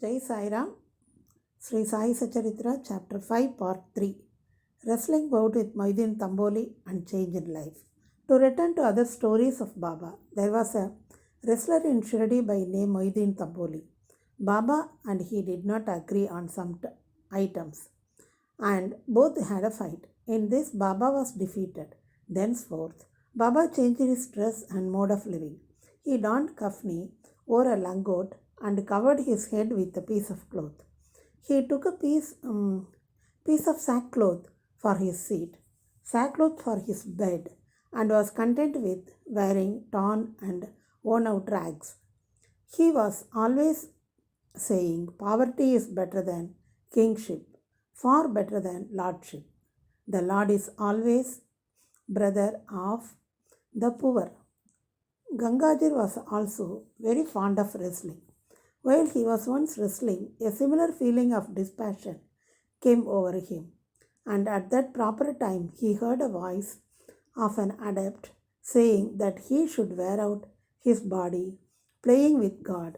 Jai Sai Ram, Sri Sai Satcharitra Chapter 5 Part 3 Wrestling Bout with Moidin Tamboli and Change in Life. To return to other stories of Baba, there was a wrestler in Shredi by name Moidin Tamboli. Baba and he did not agree on some items and both had a fight. In this, Baba was defeated. Thenceforth, Baba changed his dress and mode of living. He donned kafni, wore a langot, and covered his head with a piece of cloth. He took a piece of sackcloth for his seat, sackcloth for his bed, and was content with wearing torn and worn out rags. He was always saying, poverty is better than kingship, far better than lordship. The Lord is always brother of the poor. Gangajir was also very fond of wrestling. While he was once wrestling, a similar feeling of dispassion came over him, and at that proper time he heard a voice of an adept saying that he should wear out his body playing with God.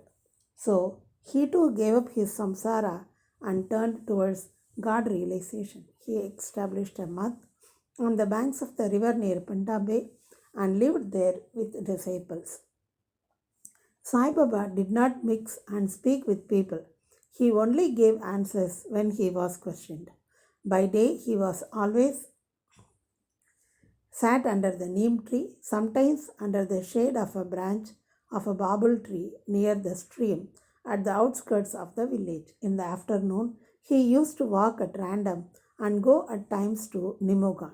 So he too gave up his samsara and turned towards God realization. He established a mat on the banks of the river near Punjab and lived there with disciples. Sai Baba did not mix and speak with people. He only gave answers when he was questioned. By day, he was always sat under the neem tree, sometimes under the shade of a branch of a babul tree near the stream at the outskirts of the village. In the afternoon, he used to walk at random and go at times to Nimogan.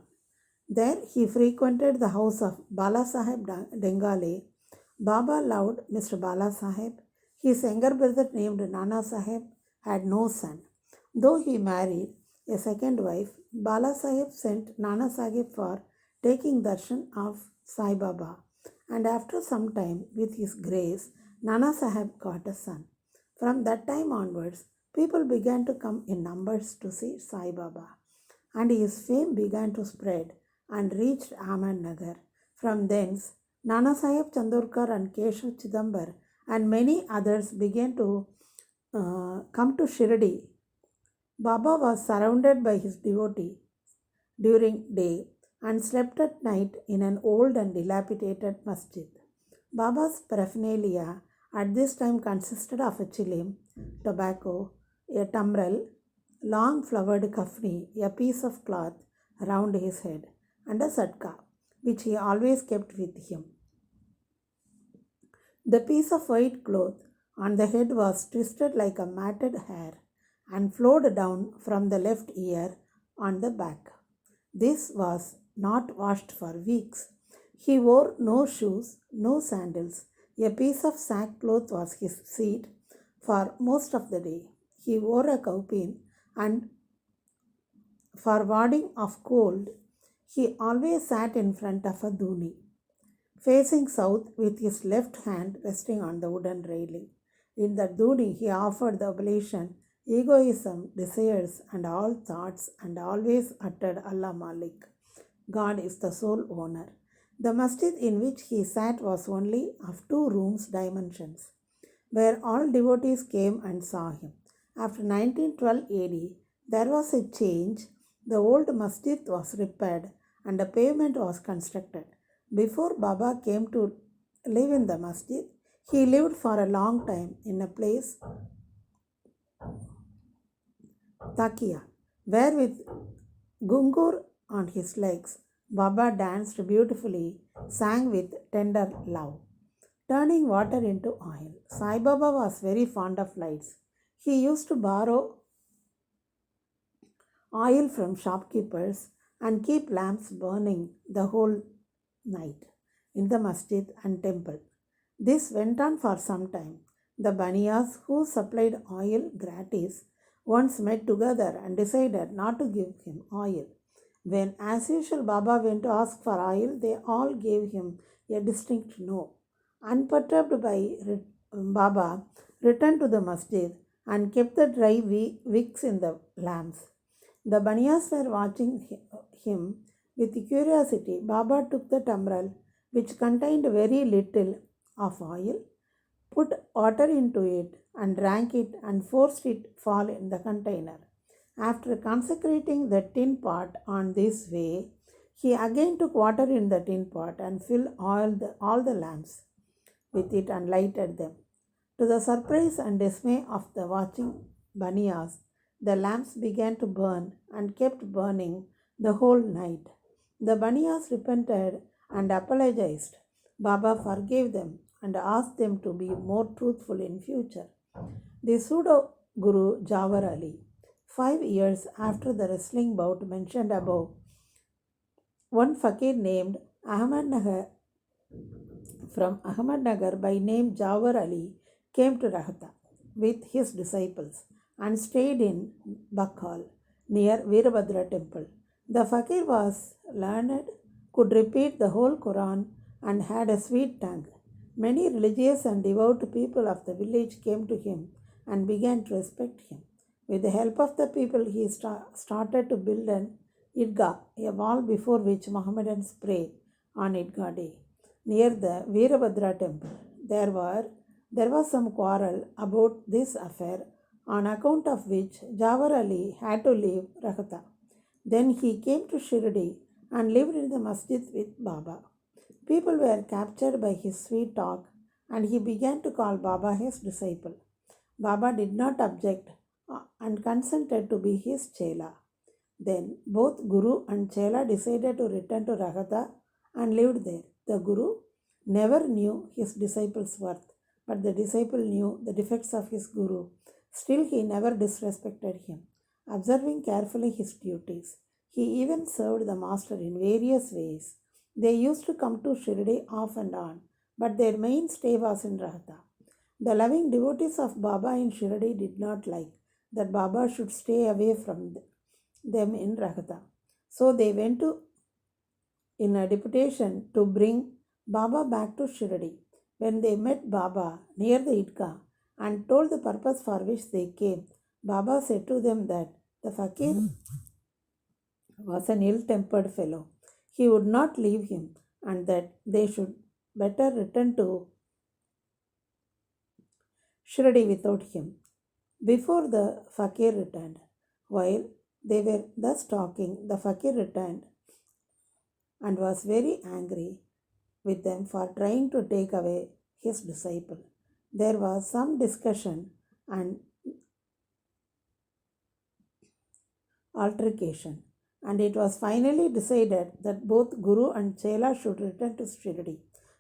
There he frequented the house of Bala Saheb Dengale. Baba loved Mr. Bala Saheb. His younger brother named Nana Saheb had no son. Though he married a second wife, Bala Saheb sent Nana Saheb for taking darshan of Sai Baba. And after some time, with his grace, Nana Saheb got a son. From that time onwards, people began to come in numbers to see Sai Baba. And his fame began to spread and reached Ahmed Nagar. From thence, Nana Saheb Chandorkar and Keshav Chidambar and many others began to come to Shirdi. Baba was surrounded by his devotees during day and slept at night in an old and dilapidated masjid. Baba's paraphernalia at this time consisted of a chilim, tobacco, a tumbrel, long flowered kafni, a piece of cloth around his head, and a satka, which he always kept with him. The piece of white cloth on the head was twisted like a matted hair and flowed down from the left ear on the back. This was not washed for weeks. He wore no shoes, no sandals. A piece of sackcloth was his seat for most of the day. He wore a cowpin, and for warding off cold, he always sat in front of a dhuni, facing south with his left hand resting on the wooden railing. In the dhuni, he offered the oblation, egoism, desires, and all thoughts, and always uttered Allah Malik. God is the sole owner. The masjid in which he sat was only of 2 rooms dimensions, where all devotees came and saw him. After 1912 AD, there was a change. The old masjid was repaired and a pavement was constructed. Before Baba came to live in the masjid, he lived for a long time in a place, Takia, where with gungur on his legs, Baba danced beautifully, sang with tender love, turning water into oil. Sai Baba was very fond of lights. He used to borrow oil from shopkeepers and keep lamps burning the whole night in the masjid and temple. This went on for some time. The Baniyas who supplied oil gratis once met together and decided not to give him oil. When, as usual, Baba went to ask for oil, they all gave him a distinct no. Unperturbed by Baba, returned to the masjid and kept the dry wicks in the lamps. The Baniyas were watching him with curiosity. Baba took the tumbrel, which contained very little of oil, put water into it, and drank it and forced it fall in the container. After consecrating the tin pot on this way, he again took water in the tin pot and filled all the lamps with it and lighted them. To the surprise and dismay of the watching Baniyas, the lamps began to burn and kept burning the whole night. The Baniyas repented and apologized. Baba forgave them and asked them to be more truthful in future. The pseudo Guru Jawar Ali, 5 years after the wrestling bout mentioned above, one fakir named Ahmadnagar from Ahmadnagar by name Jawar Ali came to Rahata with his disciples and stayed in Bakhal near Veerabhadra temple. The fakir was learned, could repeat the whole Quran, and had a sweet tongue. Many religious and devout people of the village came to him and began to respect him. With the help of the people, he started to build an Idgah, a wall before which Mohammedans pray on Idgah day. Near the Veerabhadra temple, there was some quarrel about this affair, on account of which Jawar Ali had to leave Rakhata. Then he came to Shredi and lived in the masjid with Baba. People were captured by his sweet talk, and he began to call Baba his disciple. Baba did not object and consented to be his chela. Then both Guru and chela decided to return to Raghata and lived there. The Guru never knew his disciple's worth, but the disciple knew the defects of his Guru. Still, he never disrespected him, observing carefully his duties. He even served the master in various ways. They used to come to Shirdi off and on, but their main stay was in Raghata. The loving devotees of Baba in Shirdi did not like that Baba should stay away from them in Raghata. So they went in a deputation to bring Baba back to Shirdi. When they met Baba near the Idgah and told the purpose for which they came, Baba said to them that the fakir was an ill-tempered fellow. He would not leave him, and that they should better return to Shirdi without him. Before the fakir returned, while they were thus talking, the fakir returned and was very angry with them for trying to take away his disciple. There was some discussion and altercation, and it was finally decided that both Guru and Chela should return to Shirdi.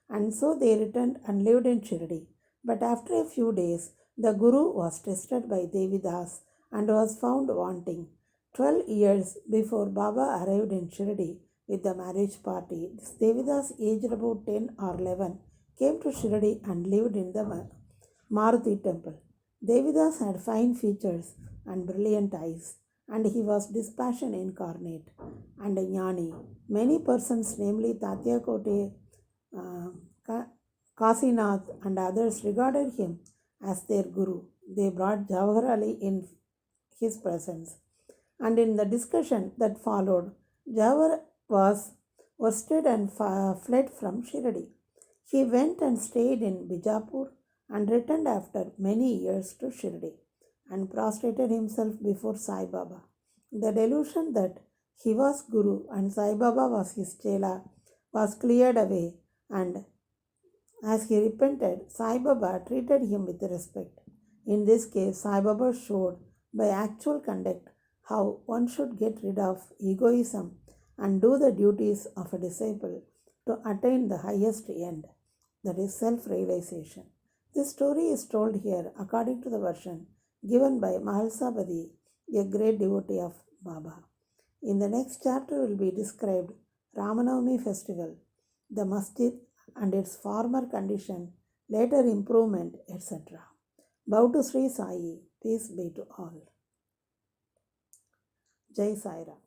And so they returned and lived in Shirdi. But after a few days, the Guru was tested by Devidas and was found wanting. 12 years before Baba arrived in Shirdi with the marriage party, this Devidas, aged about 10 or 11, came to Shirdi and lived in the Maruti temple. Devidas had fine features and brilliant eyes, and he was dispassion incarnate and a jnani. Many persons, namely Tatya Kote, Kasinath, and others, regarded him as their guru. They brought Jawahar Ali in his presence, and in the discussion that followed, Jawahar was worsted and fled from Shirdi. He went and stayed in Bijapur and returned after many years to Shirdi and prostrated himself before Sai Baba. The delusion that he was Guru and Sai Baba was his chela was cleared away, and as he repented, Sai Baba treated him with respect. In this case, Sai Baba showed by actual conduct how one should get rid of egoism and do the duties of a disciple to attain the highest end, that is self-realization. This story is told here according to the version given by Mahalsabadi, a great devotee of Baba. In the next chapter will be described Ramanavami festival, the masjid and its former condition, later improvement, etc. Bow to Sri Sai. Peace be to all. Jai Sai Ram.